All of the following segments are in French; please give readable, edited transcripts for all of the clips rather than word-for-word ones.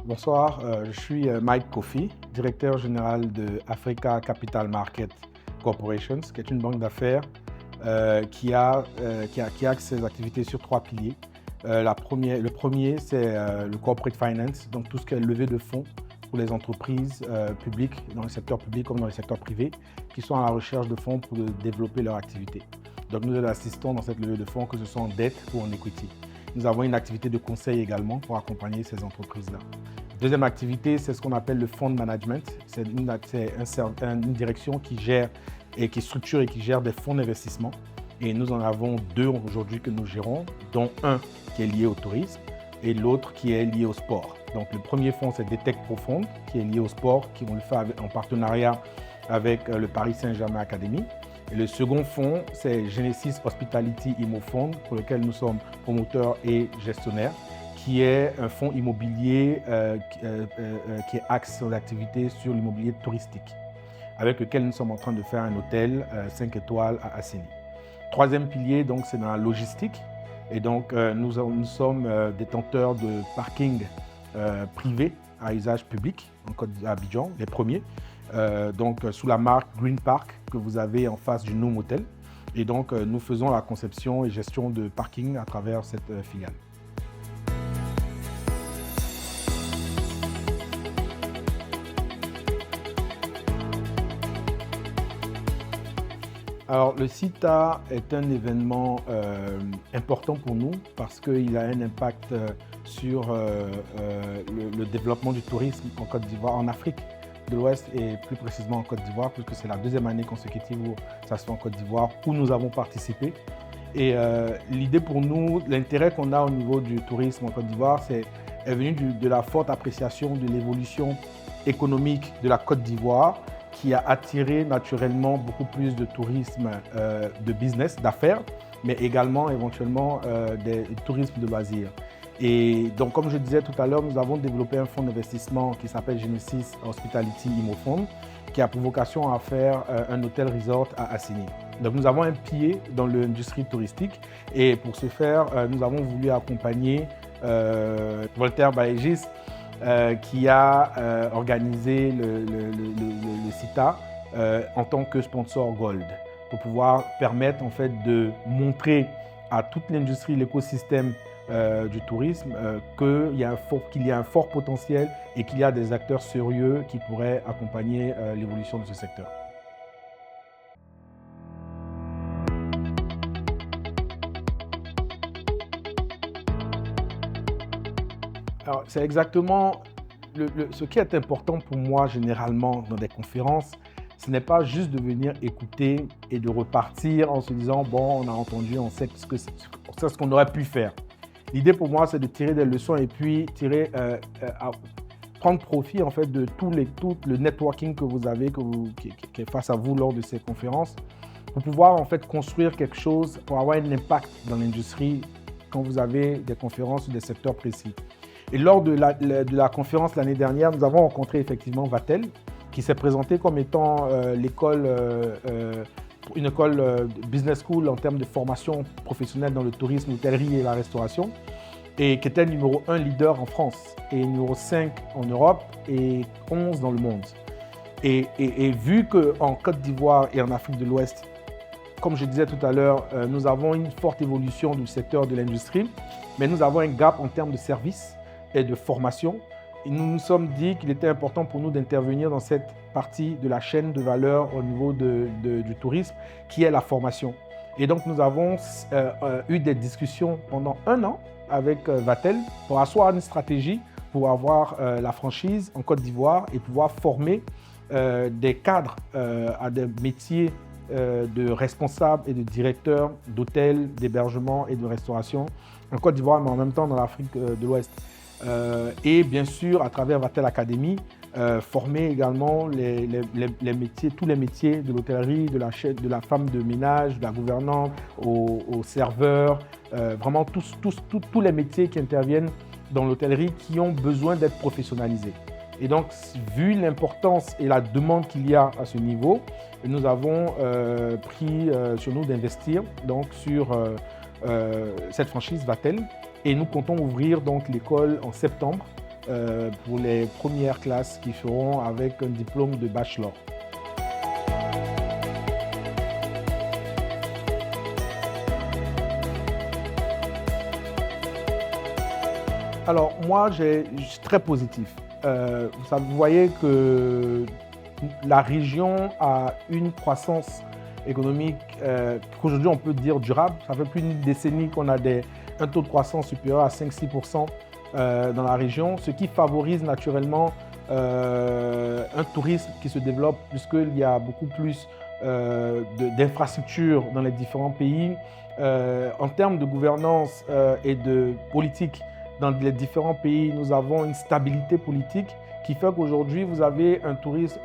Bonsoir, je suis Mike Kofi, directeur général de Africa Capital Market Corporations, qui est une banque d'affaires qui axe ses activités sur trois piliers. Le premier, c'est le corporate finance, donc tout ce qui est levée de fonds pour les entreprises publiques, dans le secteur public comme dans le secteur privé, qui sont à la recherche de fonds pour développer leur activité. Donc nous les assistons dans cette levée de fonds, que ce soit en dette ou en equity. Nous avons une activité de conseil également pour accompagner ces entreprises-là. Deuxième activité, c'est ce qu'on appelle le fund management. C'est une direction qui gère et qui structure et qui gère des fonds d'investissement. Et nous en avons deux aujourd'hui que nous gérons, dont un qui est lié au tourisme et l'autre qui est lié au sport. Donc le premier fonds, c'est Detect Profonde, qui est lié au sport, qui on le fait en partenariat avec le Paris Saint-Germain Academy. Et le second fonds, c'est Genesis Hospitality Immo Fund, pour lequel nous sommes promoteurs et gestionnaires, qui est un fonds immobilier qui axe son activité sur l'immobilier touristique, avec lequel nous sommes en train de faire un hôtel 5 étoiles à Assini. Troisième pilier, donc, c'est dans la logistique. Et donc, nous sommes détenteurs de parking privés à usage public en Côte d'Abidjan, les premiers. Sous la marque Green Park que vous avez en face du Noom Hotel. Et donc, nous faisons la conception et gestion de parking à travers cette filiale. Alors, le CITA est un événement important pour nous parce qu'il a un impact sur le développement du tourisme en Côte d'Ivoire, en Afrique de l'Ouest et plus précisément en Côte d'Ivoire, puisque c'est la deuxième année consécutive où ça se fait en Côte d'Ivoire, où nous avons participé. Et l'idée pour nous, l'intérêt qu'on a au niveau du tourisme en Côte d'Ivoire, est venu de la forte appréciation de l'évolution économique de la Côte d'Ivoire, qui a attiré naturellement beaucoup plus de tourisme de business, d'affaires, mais également éventuellement des tourismes de loisirs. Et donc, comme je disais tout à l'heure, nous avons développé un fonds d'investissement qui s'appelle Genesis Hospitality Immo Fund, qui a pour vocation à faire un hôtel resort à Assini. Donc, nous avons un pied dans l'industrie touristique et pour ce faire, nous avons voulu accompagner Voltaire Baégis, qui a organisé le CITA en tant que sponsor Gold, pour pouvoir permettre en fait de montrer à toute l'industrie, l'écosystème du tourisme qu'il y a un fort potentiel et qu'il y a des acteurs sérieux qui pourraient accompagner l'évolution de ce secteur. Alors, c'est exactement ce qui est important pour moi généralement dans des conférences. Ce n'est pas juste de venir écouter et de repartir en se disant « bon, on a entendu, on sait ce qu'on aurait pu faire ». L'idée pour moi, c'est de tirer des leçons et puis prendre profit en fait de tout le networking que vous avez, qui est face à vous lors de ces conférences, pour pouvoir en fait construire quelque chose, pour avoir un impact dans l'industrie quand vous avez des conférences sur des secteurs précis. Et lors de la conférence l'année dernière, nous avons rencontré effectivement Vatel, qui s'est présenté comme étant une école business school en termes de formation professionnelle dans le tourisme, l'hôtellerie et la restauration, et qui était numéro 1 leader en France, et numéro 5 en Europe, et 11 dans le monde. Et vu qu'en Côte d'Ivoire et en Afrique de l'Ouest, comme je disais tout à l'heure, nous avons une forte évolution du secteur de l'industrie, mais nous avons un gap en termes de services et de formation. Et nous nous sommes dit qu'il était important pour nous d'intervenir dans cette partie de la chaîne de valeur au niveau du tourisme, qui est la formation. Et donc, nous avons eu des discussions pendant 1 an avec Vatel pour asseoir une stratégie pour avoir la franchise en Côte d'Ivoire et pouvoir former des cadres à des métiers de responsables et de directeurs d'hôtels, d'hébergement et de restauration en Côte d'Ivoire, mais en même temps dans l'Afrique de l'Ouest. Et bien sûr, à travers Vatel Academy, former également les métiers, tous les métiers de l'hôtellerie, de la femme de ménage, de la gouvernante, aux serveurs, vraiment tous les métiers qui interviennent dans l'hôtellerie qui ont besoin d'être professionnalisés. Et donc, vu l'importance et la demande qu'il y a à ce niveau, nous avons pris sur nous d'investir donc sur cette franchise Vatel. Et nous comptons ouvrir donc l'école en septembre pour les premières classes qui feront avec un diplôme de bachelor. Alors moi, je suis très positif. Vous voyez que la région a une croissance économique qu'aujourd'hui on peut dire durable. Ça fait plus d'une décennie qu'on a un taux de croissance supérieur à 5-6% dans la région, ce qui favorise naturellement un tourisme qui se développe puisqu'il y a beaucoup plus d'infrastructures dans les différents pays. En termes de gouvernance et de politique, dans les différents pays, nous avons une stabilité politique qui fait qu'aujourd'hui, vous avez un tourisme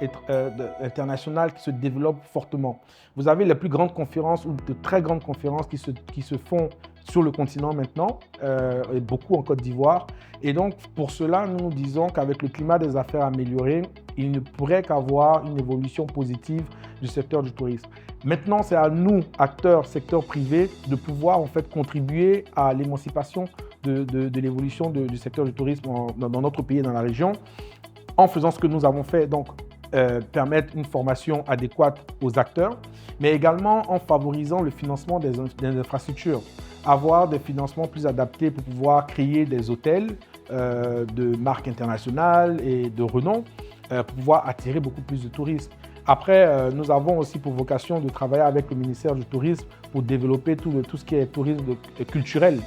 international qui se développe fortement. Vous avez les plus grandes conférences ou de très grandes conférences qui se font sur le continent maintenant, et beaucoup en Côte d'Ivoire. Et donc, pour cela, nous disons qu'avec le climat des affaires amélioré, il ne pourrait qu'avoir une évolution positive du secteur du tourisme. Maintenant, c'est à nous, acteurs, secteur privé, de pouvoir en fait contribuer à l'émancipation de l'évolution du secteur du tourisme dans notre pays et dans la région, en faisant ce que nous avons fait, donc permettre une formation adéquate aux acteurs, mais également en favorisant le financement des infrastructures, avoir des financements plus adaptés pour pouvoir créer des hôtels de marque internationale et de renom, pour pouvoir attirer beaucoup plus de touristes. Après, nous avons aussi pour vocation de travailler avec le ministère du Tourisme pour développer tout ce qui est tourisme culturel.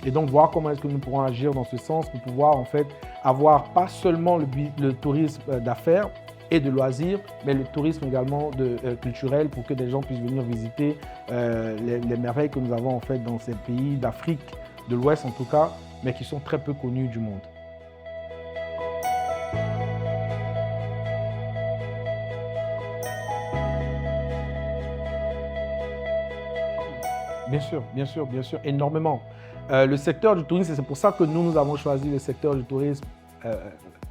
Et donc, voir comment est-ce que nous pourrons agir dans ce sens pour pouvoir en fait avoir pas seulement le tourisme d'affaires et de loisirs, mais le tourisme également culturel pour que des gens puissent venir visiter les merveilles que nous avons en fait dans ces pays d'Afrique, de l'Ouest en tout cas, mais qui sont très peu connus du monde. Bien sûr, énormément. Le secteur du tourisme, et c'est pour ça que nous avons choisi le secteur du tourisme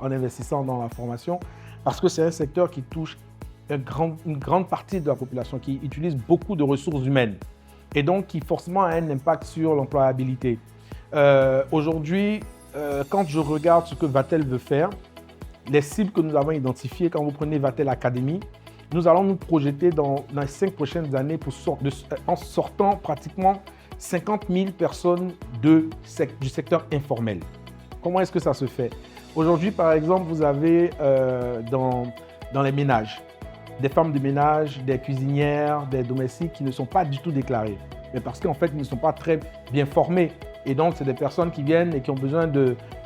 en investissant dans la formation, parce que c'est un secteur qui touche une grande partie de la population, qui utilise beaucoup de ressources humaines et donc qui forcément a un impact sur l'employabilité. Aujourd'hui, quand je regarde ce que Vatel veut faire, les cibles que nous avons identifiées, quand vous prenez Vatel Academy, nous allons nous projeter dans les 5 prochaines années en sortant pratiquement 50 000 personnes du secteur informel. Comment est-ce que ça se fait? Aujourd'hui, par exemple, vous avez dans les ménages, des femmes de ménage, des cuisinières, des domestiques qui ne sont pas du tout déclarées. Mais parce qu'en fait, ils ne sont pas très bien formés. Et donc, c'est des personnes qui viennent et qui ont besoin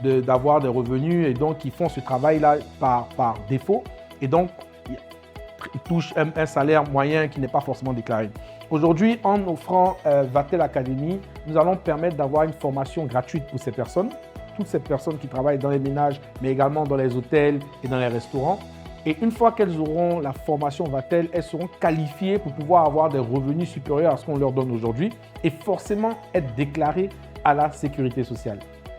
d'avoir des revenus et donc qui font ce travail-là par défaut. Et donc, ils touchent un salaire moyen qui n'est pas forcément déclaré. Aujourd'hui, en offrant Vatel Academy, nous allons permettre d'avoir une formation gratuite pour ces personnes, toutes ces personnes qui travaillent dans les ménages, mais également dans les hôtels et dans les restaurants. Et une fois qu'elles auront la formation Vatel, elles seront qualifiées pour pouvoir avoir des revenus supérieurs à ce qu'on leur donne aujourd'hui et forcément être déclarées à la sécurité sociale.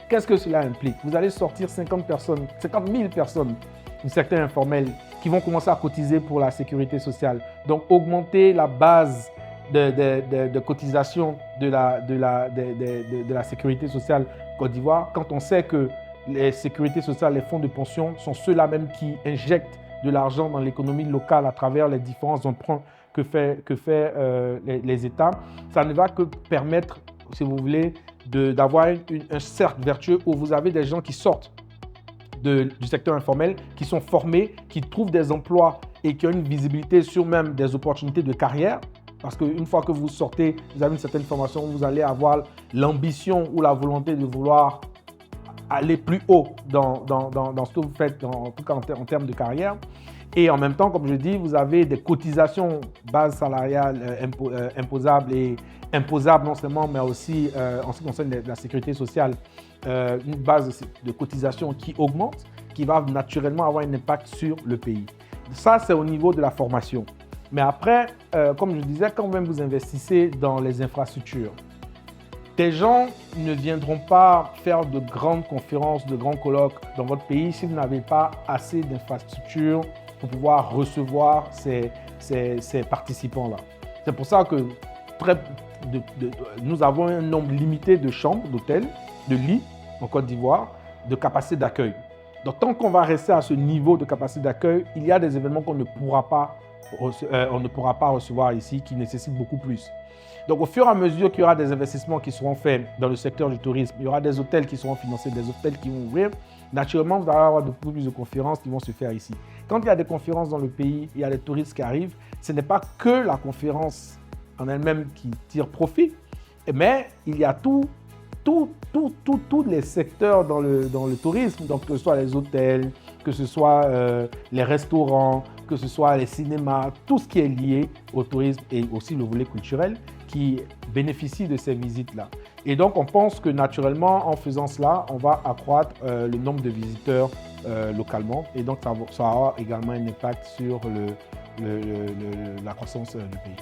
Qu'est-ce que cela implique? Vous allez sortir 50 000 personnes du secteur informel qui vont commencer à cotiser pour la sécurité sociale. Donc, augmenter la base de cotisation de la sécurité sociale Côte d'Ivoire, quand on sait que les sécurités sociales, les fonds de pension sont ceux-là même qui injectent de l'argent dans l'économie locale à travers les différents emprunts que fait les États, ça ne va que permettre, si vous voulez, d'avoir un cercle vertueux où vous avez des gens qui sortent du secteur informel, qui sont formés, qui trouvent des emplois et qui ont une visibilité sur même des opportunités de carrière. Parce qu'une fois que vous sortez, vous avez une certaine formation, vous allez avoir l'ambition ou la volonté de vouloir aller plus haut dans ce que vous faites, en tout cas en termes de carrière. Et en même temps, comme je dis, vous avez des cotisations base salariale imposables et imposables non seulement, mais aussi en ce qui concerne la sécurité sociale, une base de cotisation qui augmente, qui va naturellement avoir un impact sur le pays. Ça, c'est au niveau de la formation. Mais après, comme je disais, quand même vous investissez dans les infrastructures, des gens ne viendront pas faire de grandes conférences, de grands colloques dans votre pays si vous n'avez pas assez d'infrastructures pour pouvoir recevoir ces participants-là. C'est pour ça que nous avons un nombre limité de chambres, d'hôtels, de lits en Côte d'Ivoire, de capacité d'accueil. Donc, tant qu'on va rester à ce niveau de capacité d'accueil, il y a des événements qu'on ne pourra pas recevoir ici, qui nécessitent beaucoup plus. Donc, au fur et à mesure qu'il y aura des investissements qui seront faits dans le secteur du tourisme, il y aura des hôtels qui seront financés, des hôtels qui vont ouvrir, naturellement, vous allez avoir de plus de conférences qui vont se faire ici. Quand il y a des conférences dans le pays, il y a des touristes qui arrivent, ce n'est pas que la conférence en elle-même qui tire profit, mais il y a tous les secteurs dans le tourisme, donc que ce soit les hôtels, que ce soit les restaurants, que ce soit les cinémas, tout ce qui est lié au tourisme et aussi le volet culturel qui bénéficie de ces visites-là. Et donc, on pense que naturellement, en faisant cela, on va accroître le nombre de visiteurs localement. Et donc, ça aura également un impact sur la croissance du pays.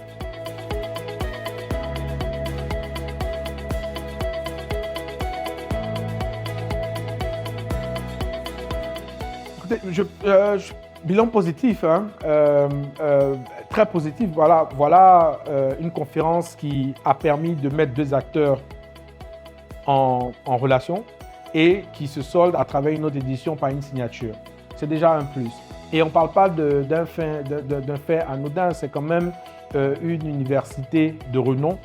Écoutez, bilan positif, hein, très positif. Voilà une conférence qui a permis de mettre deux acteurs en relation et qui se solde à travers une autre édition par une signature. C'est déjà un plus. Et on ne parle pas d'un fait anodin, c'est quand même une université de renom,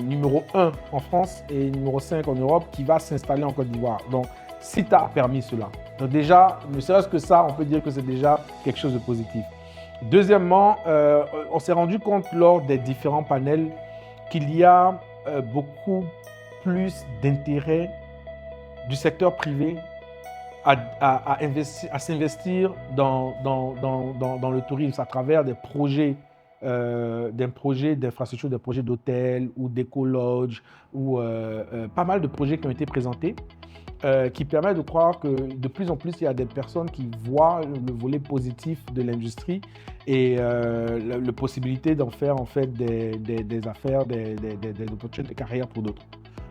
numéro 1 en France et numéro 5 en Europe, qui va s'installer en Côte d'Ivoire. Donc, CITA a permis cela. Donc déjà, ne serait-ce que ça, on peut dire que c'est déjà quelque chose de positif. Deuxièmement, on s'est rendu compte lors des différents panels qu'il y a beaucoup plus d'intérêt du secteur privé à s'investir dans le tourisme à travers des projets d'infrastructures, des projets d'hôtels ou d'éco-lodges ou pas mal de projets qui ont été présentés qui permettent de croire que de plus en plus il y a des personnes qui voient le volet positif de l'industrie et la possibilité d'en faire en fait des affaires, des opportunités de carrière pour d'autres.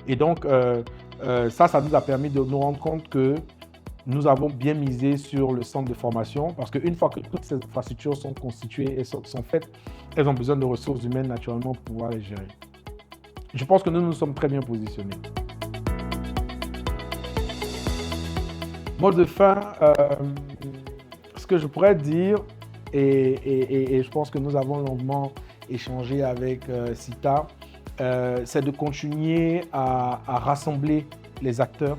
Et donc ça nous a permis de nous rendre compte que nous avons bien misé sur le centre de formation parce qu'une fois que toutes ces infrastructures sont constituées et sont faites, elles ont besoin de ressources humaines naturellement pour pouvoir les gérer. Je pense que nous sommes très bien positionnés. Mot de fin, ce que je pourrais dire, et je pense que nous avons longuement échangé avec CITA, c'est de continuer à rassembler les acteurs,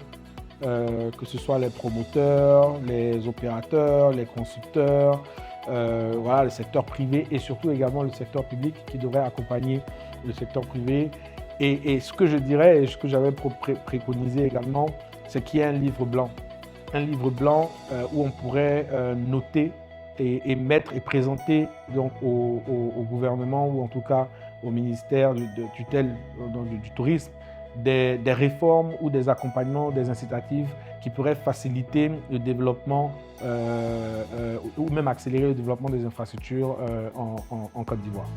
que ce soit les promoteurs, les opérateurs, les constructeurs, voilà, le secteur privé et surtout également le secteur public qui devrait accompagner le secteur privé. Et ce que je dirais et ce que j'avais préconisé également, c'est qu'il y ait un livre blanc. Un livre blanc où on pourrait noter et mettre et présenter donc, au gouvernement ou en tout cas au ministère de tutelle du tourisme des réformes ou des accompagnements, des incitatifs qui pourraient faciliter le développement ou même accélérer le développement des infrastructures en Côte d'Ivoire.